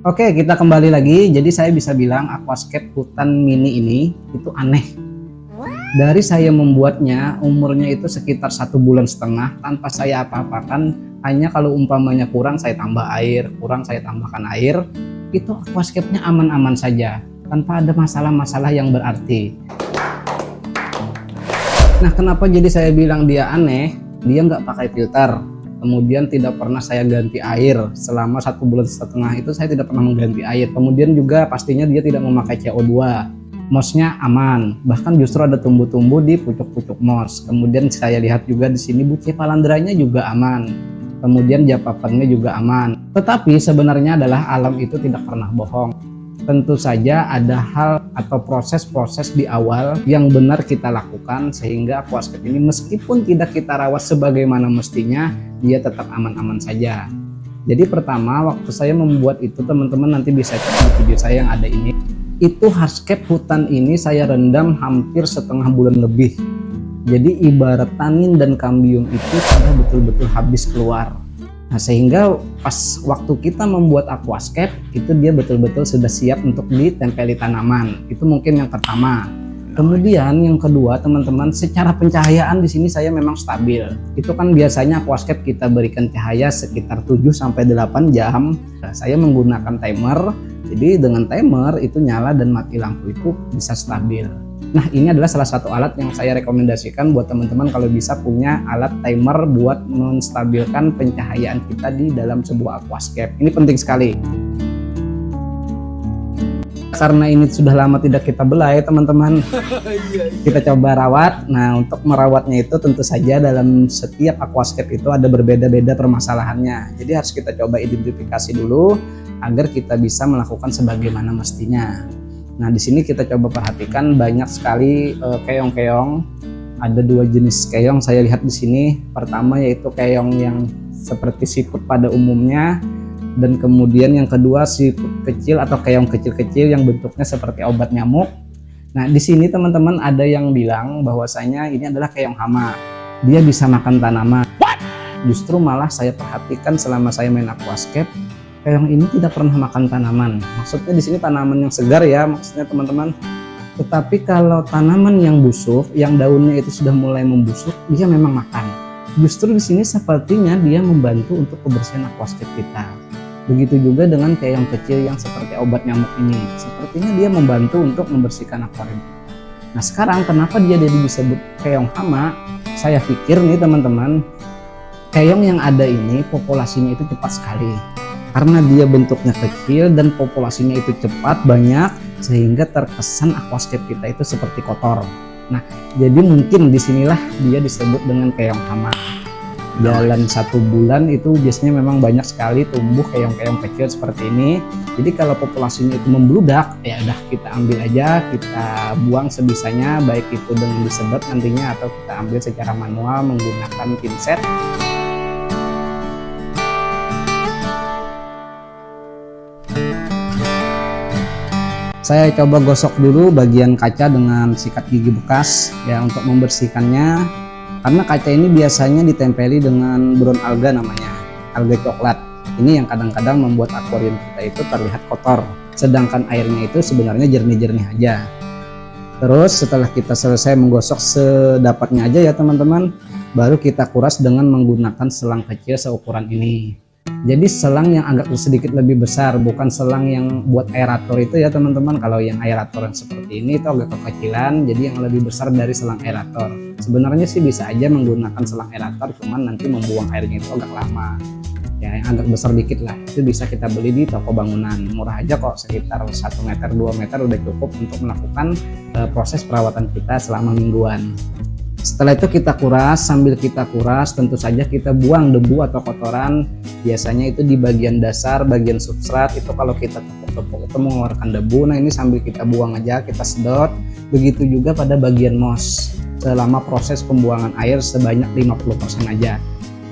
Oke, kita kembali lagi. Jadi saya bisa bilang aquascape hutan mini ini itu aneh. Dari saya membuatnya, umurnya itu sekitar 1,5 bulan tanpa saya apa-apakan. Hanya kalau umpamanya kurang saya tambah air, kurang saya tambahkan air. Itu aquascape-nya aman-aman saja, tanpa ada masalah-masalah yang berarti. Nah, kenapa jadi saya bilang dia aneh? Dia nggak pakai filter. Kemudian tidak pernah saya ganti air selama 1,5 bulan itu, saya tidak pernah mengganti air. Kemudian juga pastinya dia tidak memakai CO2. Mosnya aman, bahkan justru ada tumbuh-tumbuh di pucuk-pucuk mos. Kemudian saya lihat juga di sini bucih palandranya juga aman. Kemudian japapannya juga aman. Tetapi sebenarnya adalah alam itu tidak pernah bohong. Tentu saja ada hal atau proses-proses di awal yang benar kita lakukan sehingga aquascape ini meskipun tidak kita rawat sebagaimana mestinya, dia tetap aman-aman saja. Jadi pertama, waktu saya membuat itu, teman-teman nanti bisa cek di video saya yang ada ini. Itu hardscape hutan ini saya rendam hampir 1,5 bulan lebih. Jadi ibarat tanin dan kambium itu sudah betul-betul habis keluar. Nah, sehingga pas waktu kita membuat aquascape itu dia betul-betul sudah siap untuk ditempeli tanaman. Itu mungkin yang pertama. Kemudian yang kedua, teman-teman, secara pencahayaan di sini saya memang stabil. Itu kan biasanya aquascape kita berikan cahaya sekitar 7-8 jam. Nah, saya menggunakan timer. Jadi dengan timer itu nyala dan mati lampu itu bisa stabil. Nah, ini adalah salah satu alat yang saya rekomendasikan buat teman-teman kalau bisa punya alat timer buat menstabilkan pencahayaan kita di dalam sebuah aquascape. Ini penting sekali. Karena ini sudah lama tidak kita belai, teman-teman, kita coba rawat. Nah, untuk merawatnya itu tentu saja dalam setiap aquascape itu ada berbeda-beda permasalahannya. Jadi harus kita coba identifikasi dulu agar kita bisa melakukan sebagaimana mestinya. Nah, di sini kita coba perhatikan banyak sekali keong-keong. Ada 2 jenis keong saya lihat di sini. Pertama yaitu keong yang seperti siput pada umumnya, dan kemudian yang kedua siput kecil atau keong kecil-kecil yang bentuknya seperti obat nyamuk. Nah, di sini teman-teman ada yang bilang bahwasanya ini adalah keong hama. Dia bisa makan tanaman. Justru malah saya perhatikan selama saya main aquascape, keong ini tidak pernah makan tanaman. Maksudnya di sini tanaman yang segar ya, maksudnya teman-teman. Tetapi kalau tanaman yang busuk, yang daunnya itu sudah mulai membusuk, dia memang makan. Justru di sini sepertinya dia membantu untuk kebersihan aquascape kita. Begitu juga dengan keong kecil yang seperti obat nyamuk ini. Sepertinya dia membantu untuk membersihkan akuarium. Nah, sekarang kenapa dia jadi disebut keong hama? Saya pikir nih teman-teman, keong yang ada ini populasinya itu cepat sekali. Karena dia bentuknya kecil dan populasinya itu cepat, banyak, sehingga terkesan aquascape kita itu seperti kotor. Nah, jadi mungkin disinilah dia disebut dengan keong hama. Dalam 1 bulan itu biasanya memang banyak sekali tumbuh keong-keong kecil seperti ini. Jadi kalau populasinya itu membludak, ya udah kita ambil aja, kita buang sebisanya, baik itu dengan disedot nantinya atau kita ambil secara manual menggunakan pinset. Saya coba gosok dulu bagian kaca dengan sikat gigi bekas ya untuk membersihkannya. Karena kaca ini biasanya ditempeli dengan brown alga namanya, alga coklat. Ini yang kadang-kadang membuat akuarium kita itu terlihat kotor. Sedangkan airnya itu sebenarnya jernih-jernih aja. Terus setelah kita selesai menggosok sedapatnya aja ya teman-teman, baru kita kuras dengan menggunakan selang kecil seukuran ini. Jadi selang yang agak sedikit lebih besar, bukan selang yang buat aerator itu ya teman-teman. Kalau yang aerator yang seperti ini itu agak kekecilan, jadi yang lebih besar dari selang aerator. Sebenarnya sih bisa aja menggunakan selang aerator, cuman nanti membuang airnya itu agak lama. Ya, yang agak besar dikit lah, itu bisa kita beli di toko bangunan. Murah aja kok, sekitar 1 meter 2 meter udah cukup untuk melakukan proses perawatan kita selama mingguan. Setelah itu kita kuras, sambil kita kuras tentu saja kita buang debu atau kotoran. Biasanya itu di bagian dasar, bagian substrat itu kalau kita tepuk-tepuk itu mengeluarkan debu. Nah, ini sambil kita buang aja, kita sedot. Begitu juga pada bagian mos. Selama proses pembuangan air sebanyak 50% aja.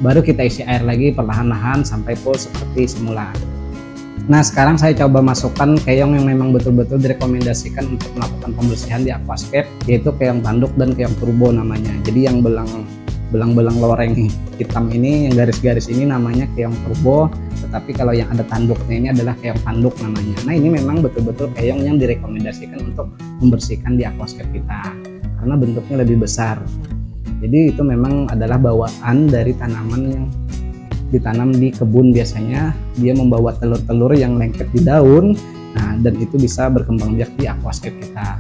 Baru kita isi air lagi perlahan-lahan sampai full seperti semula. Nah, sekarang saya coba masukkan keong yang memang betul-betul direkomendasikan untuk melakukan pembersihan di aquascape, yaitu keong tanduk dan keong turbo namanya. Jadi yang belang-belang loreng hitam ini, yang garis-garis ini namanya keong turbo. tapi kalau yang ada tanduknya ini adalah keong tanduk namanya. Nah ini memang betul-betul keong yang direkomendasikan untuk membersihkan di aquascape kita karena bentuknya lebih besar. Jadi itu memang adalah bawaan dari tanaman yang ditanam di kebun. Biasanya dia membawa telur-telur yang lengket di daun, nah dan itu bisa berkembang biak di aquascape kita.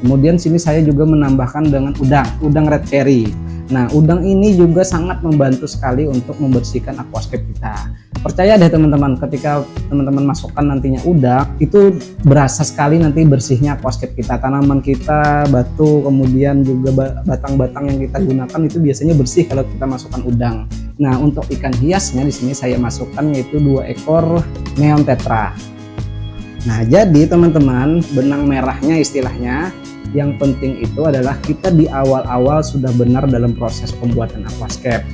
Kemudian sini saya juga menambahkan dengan udang red cherry. Nah udang ini juga sangat membantu sekali untuk membersihkan aquascape kita. Percaya deh teman-teman, ketika teman-teman masukkan nantinya udang, itu berasa sekali nanti bersihnya aquascape kita. Tanaman kita, batu, kemudian juga batang-batang yang kita gunakan itu biasanya bersih kalau kita masukkan udang. Nah untuk ikan hiasnya di sini saya masukkan yaitu 2 ekor neon tetra. Nah jadi teman-teman, benang merahnya istilahnya, yang penting itu adalah kita di awal-awal sudah benar dalam proses pembuatan aquascape.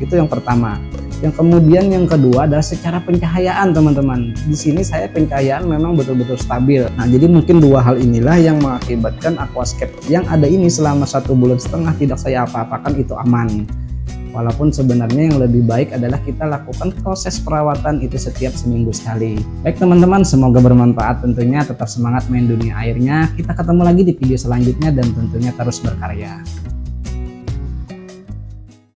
Itu yang pertama. Yang kemudian yang kedua adalah secara pencahayaan teman-teman. Di sini saya pencahayaan memang betul-betul stabil. Nah jadi mungkin 2 hal inilah yang mengakibatkan aquascape yang ada ini selama 1,5 bulan tidak saya apa-apakan itu aman. Walaupun sebenarnya yang lebih baik adalah kita lakukan proses perawatan itu setiap seminggu sekali. Baik teman-teman, semoga bermanfaat tentunya. Tetap semangat main dunia airnya. Kita ketemu lagi di video selanjutnya dan tentunya terus berkarya.